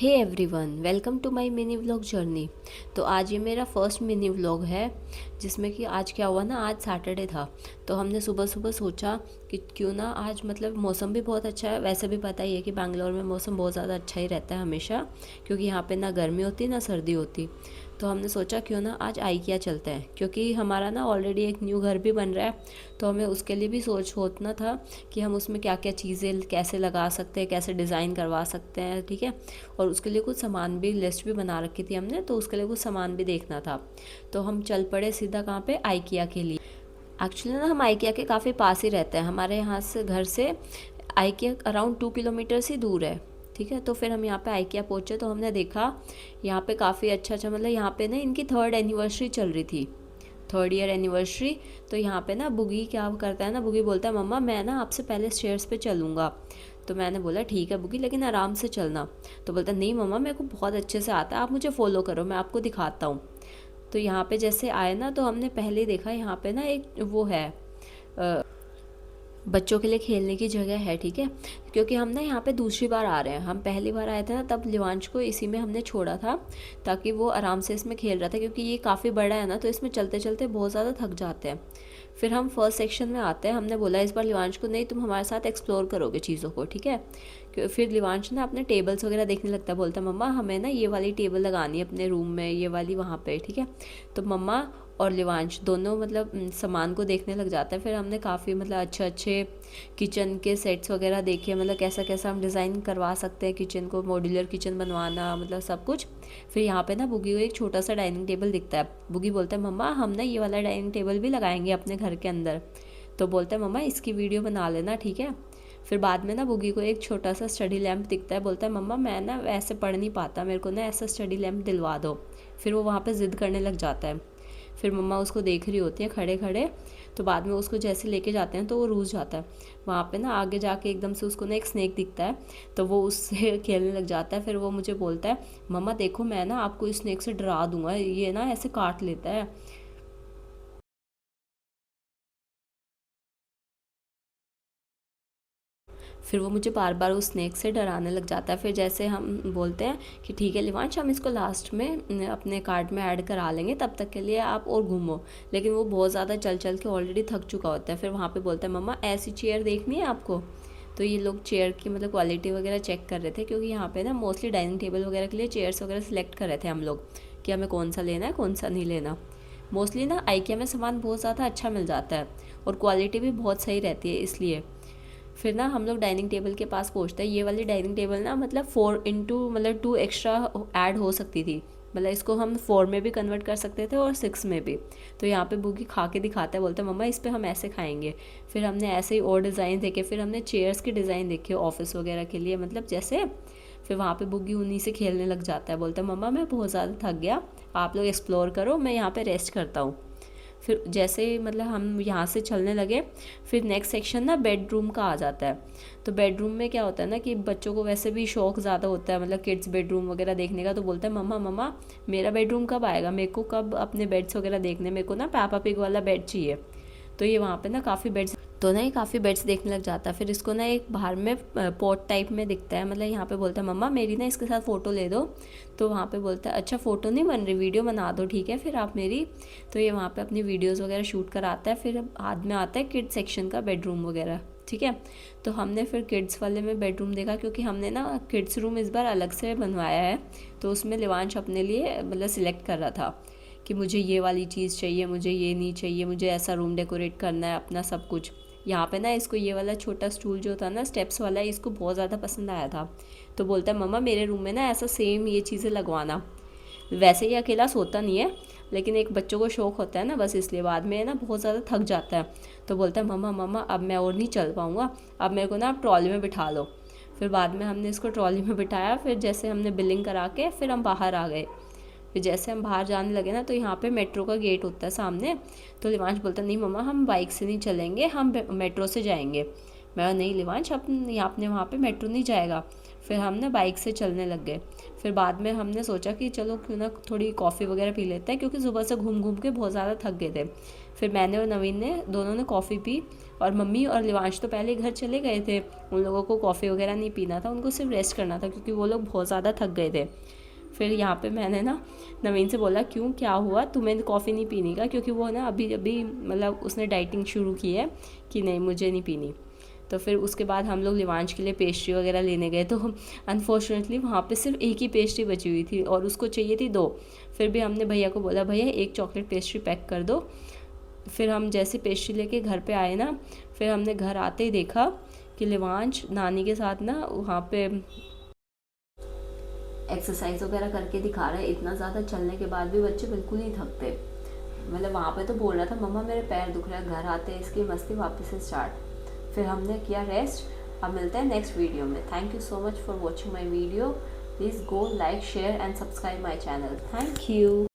Hey everyone, welcome to my mini vlog journey. तो आज ये मेरा फर्स्ट मिनी व्लॉग है, जिसमें कि आज क्या हुआ ना, आज सैटरडे था। तो हमने सुबह सुबह सोचा कि क्यों ना आज, मतलब मौसम भी बहुत अच्छा है। वैसे भी पता ही है कि बैंगलोर में मौसम बहुत ज़्यादा अच्छा ही रहता है हमेशा, क्योंकि यहाँ पे ना गर्मी होती ना सर्दी होती। तो हमने सोचा क्यों ना आज आइकिया चलते हैं, क्योंकि हमारा ना ऑलरेडी एक न्यू घर भी बन रहा है। तो हमें उसके लिए भी सोचना था कि हम उसमें क्या क्या चीज़ें कैसे लगा सकते हैं, कैसे डिज़ाइन करवा सकते हैं, ठीक है। और उसके लिए कुछ सामान भी, लिस्ट भी बना रखी थी हमने, तो उसके लिए कुछ सामान भी देखना था। तो हम चल पड़े सीधा कहाँ पे, आइकिया के लिए। एक्चुअली ना हम आइकिया के काफ़ी पास ही रहते हैं, हमारे यहाँ से घर से आइकिया अराउंड 2 किलोमीटर ही दूर है, ठीक है। तो फिर हम यहाँ पे आइकिया पहुँचे तो हमने देखा यहाँ पे काफ़ी अच्छा अच्छा, मतलब यहाँ पे ना इनकी 3rd एनिवर्सरी चल रही थी, 3rd ईयर एनिवर्सरी। तो यहाँ पे ना बुगी क्या करता है ना, बुगी बोलता है मम्मा मैं ना आपसे पहले स्टेयर्स पे चलूँगा। तो मैंने बोला ठीक है बुगी, लेकिन आराम से चलना। तो बोलता नहीं मम्मा मेरे को बहुत अच्छे से आता है, आप मुझे फॉलो करो, मैं आपको दिखाता हूँ। तो यहाँ पे जैसे आए ना, तो हमने पहले देखा यहाँ पे ना एक वो है, बच्चों के लिए खेलने की जगह है, ठीक है। क्योंकि हम ना यहाँ पे दूसरी बार आ रहे हैं, हम पहली बार आए थे ना तब लिवांश को इसी में हमने छोड़ा था, ताकि वो आराम से इसमें खेल रहा था, क्योंकि ये काफ़ी बड़ा है ना, तो इसमें चलते चलते बहुत ज़्यादा थक जाते हैं। फिर हम फर्स्ट सेक्शन में आते हैं, हमने बोला इस बार लिवांश को नहीं, तुम हमारे साथ एक्सप्लोर करोगे चीज़ों को, ठीक है। फिर लिवांश ना अपने टेबल्स वगैरह देखने लगता है, बोलता है मम्मा हमें ना ये वाली टेबल लगानी है अपने रूम में, ये वाली वहाँ पे, ठीक है। तो मम्मा और लिवांश दोनों मतलब सामान को देखने लग जाता है। फिर हमने काफ़ी मतलब अच्छे अच्छे किचन के सेट्स वगैरह देखे, मतलब कैसा कैसा हम डिज़ाइन करवा सकते हैं किचन को, मॉड्यूलर किचन बनवाना, मतलब सब कुछ। फिर यहाँ पे ना बुगी को एक छोटा सा डाइनिंग टेबल दिखता है। बुगी बोलता है मम्मा हम ना ये वाला डाइनिंग टेबल भी लगाएंगे अपने घर के अंदर। तो बोलता है मम्मा इसकी वीडियो बना लेना, ठीक है। फिर बाद में ना बुगी को एक छोटा सा स्टडी लैंप दिखता है, बोलता है मम्मा मैं ना ऐसे पढ़ नहीं पाता, मेरे को ना ऐसा स्टडी लैंप दिलवा दो। फिर वो वहाँ पे ज़िद करने लग जाता है। फिर मम्मा उसको देख रही होती हैं खड़े खड़े। तो बाद में उसको जैसे लेके जाते हैं तो वो रूठ जाता है। वहाँ पे ना आगे जाके एकदम से उसको ना एक स्नेक दिखता है, तो वो उससे खेलने लग जाता है। फिर वो मुझे बोलता है मम्मा देखो मैं ना आपको इस स्नेक से डरा दूंगा, ये ना ऐसे काट लेता है। फिर वो मुझे बार बार उस स्नेक से डराने लग जाता है। फिर जैसे हम बोलते हैं कि ठीक है लिवांश हम इसको लास्ट में अपने कार्ट में ऐड करा लेंगे, तब तक के लिए आप और घूमो। लेकिन वो बहुत ज़्यादा चल चल के ऑलरेडी थक चुका होता है। फिर वहाँ पे बोलता है मम्मा ऐसी चेयर देखनी है आपको। तो ये लोग चेयर की मतलब क्वालिटी वगैरह चेक कर रहे थे, क्योंकि यहाँ पे ना मोस्टली डाइनिंग टेबल वगैरह के लिए चेयर्स वगैरह सिलेक्ट कर रहे थे हम लोग, कि हमें कौन सा लेना है कौन सा नहीं लेना। मोस्टली ना आइकिया में सामान बहुत ज़्यादा अच्छा मिल जाता है और क्वालिटी भी बहुत सही रहती है, इसलिए। फिर ना हम लोग डाइनिंग टेबल के पास पहुँचते हैं। ये वाली डाइनिंग टेबल ना मतलब 4 इंटू मतलब 2 एक्स्ट्रा ऐड हो सकती थी, मतलब इसको हम 4 में भी कन्वर्ट कर सकते थे और 6 में भी। तो यहाँ पे बुगी खा के दिखाता है, बोलता है मम्मा इस पे हम ऐसे खाएंगे। फिर हमने ऐसे ही और डिज़ाइन देखे, फिर हमने चेयर्स के डिज़ाइन देखे ऑफिस वगैरह के लिए, मतलब जैसे। फिर वहाँ पे बुगी उन्हीं से खेलने लग जाता है, बोलता है मम्मा मैं बहुत ज़्यादा थक गया, आप लोग एक्सप्लोर करो, मैं यहाँ पे रेस्ट करता हूँ। फिर जैसे मतलब हम यहाँ से चलने लगे, फिर नेक्स्ट सेक्शन ना बेडरूम का आ जाता है। तो बेडरूम में क्या होता है ना कि बच्चों को वैसे भी शौक ज़्यादा होता है, मतलब किड्स बेडरूम वगैरह देखने का। तो बोलता है मम्मा मम्मा मेरा बेडरूम कब आएगा, मेरे को कब अपने बेड्स वगैरह देखने, मेरे को ना पैपा पिग वाला बेड चाहिए। तो ये वहाँ पे ना काफ़ी बेड्स, तो ना ये काफ़ी बेड्स देखने लग जाता है। फिर इसको ना एक बाहर में पॉट टाइप में दिखता है, मतलब यहाँ पे बोलता है मम्मा मेरी ना इसके साथ फ़ोटो ले दो। तो वहाँ पे बोलता है अच्छा फ़ोटो नहीं बन रही, वीडियो बना दो, ठीक है फिर आप मेरी। तो ये वहाँ पे अपनी वीडियोज़ वगैरह शूट कराता है। फिर बाद में आता है किड्स सेक्शन का बेडरूम वगैरह, ठीक है। तो हमने फिर किड्स वाले में बेडरूम देखा, क्योंकि हमने ना किड्स रूम इस बार अलग से बनवाया है। तो उसमें लिवांश अपने लिए मतलब सिलेक्ट कर रहा था कि मुझे ये वाली चीज़ चाहिए, मुझे ये नहीं चाहिए, मुझे ऐसा रूम डेकोरेट करना है अपना सब कुछ। यहाँ पे ना इसको ये वाला छोटा स्टूल जो था ना स्टेप्स वाला, इसको बहुत ज़्यादा पसंद आया था। तो बोलता है मम्मा मेरे रूम में ना ऐसा सेम ये चीज़ें लगवाना। वैसे ये अकेला सोता नहीं है, लेकिन एक बच्चों को शौक होता है ना, बस इसलिए बाद में ना बहुत ज़्यादा थक जाता है। तो बोलता है मम्मा मम्मा अब मैं और नहीं चल पाऊँगा, अब मेरे को ना आप ट्रॉली में बिठा लो। फिर बाद में हमने इसको ट्रॉली में बिठाया। फिर जैसे हमने बिलिंग करा के फिर हम बाहर आ गए। फिर जैसे हम बाहर जाने लगे ना, तो यहाँ पे मेट्रो का गेट होता है सामने। तो लिवांश बोलता नहीं मम्मा हम बाइक से नहीं चलेंगे, हम मेट्रो से जाएंगे। मैं नहीं लिवांश यहाँ अपने वहाँ पे मेट्रो नहीं जाएगा। फिर हम ना बाइक से चलने लग गए। फिर बाद में हमने सोचा कि चलो क्यों ना थोड़ी कॉफ़ी वगैरह पी लेते हैं, क्योंकि सुबह से घूम घूम के बहुत ज़्यादा थक गए थे। फिर मैंने और नवीन ने दोनों ने कॉफ़ी पी और मम्मी और लिवांश तो पहले घर चले गए थे, उन लोगों को कॉफ़ी वगैरह नहीं पीना था, उनको सिर्फ रेस्ट करना था क्योंकि वो लोग बहुत ज़्यादा थक गए थे। फिर यहाँ पे मैंने ना नवीन से बोला क्यों, क्या हुआ, तुम्हें कॉफ़ी नहीं पीनी का, क्योंकि वो ना अभी अभी मतलब उसने डाइटिंग शुरू की है कि नहीं मुझे नहीं पीनी। तो फिर उसके बाद हम लोग लिवांश के लिए पेस्ट्री वगैरह लेने गए, तो अनफॉर्चुनेटली वहाँ पे सिर्फ एक ही पेस्ट्री बची हुई थी और उसको चाहिए थी 2। फिर भी हमने भैया को बोला भैया एक चॉकलेट पेस्ट्री पैक कर दो। फिर हम जैसे पेस्ट्री लेके घर पे आए ना, फिर हमने घर आते ही देखा कि लिवांश नानी के साथ ना वहाँ पे एक्सरसाइज वगैरह करके दिखा रहा है। इतना ज़्यादा चलने के बाद भी बच्चे बिल्कुल नहीं थकते। मतलब वहाँ पे तो बोल रहा था मम्मा मेरे पैर दुख रहा है, घर आते हैं इसकी मस्ती वापस से स्टार्ट। फिर हमने किया रेस्ट। अब मिलते हैं नेक्स्ट वीडियो में। Thank you so much for watching my video. Please go like share and subscribe my channel. Thank you.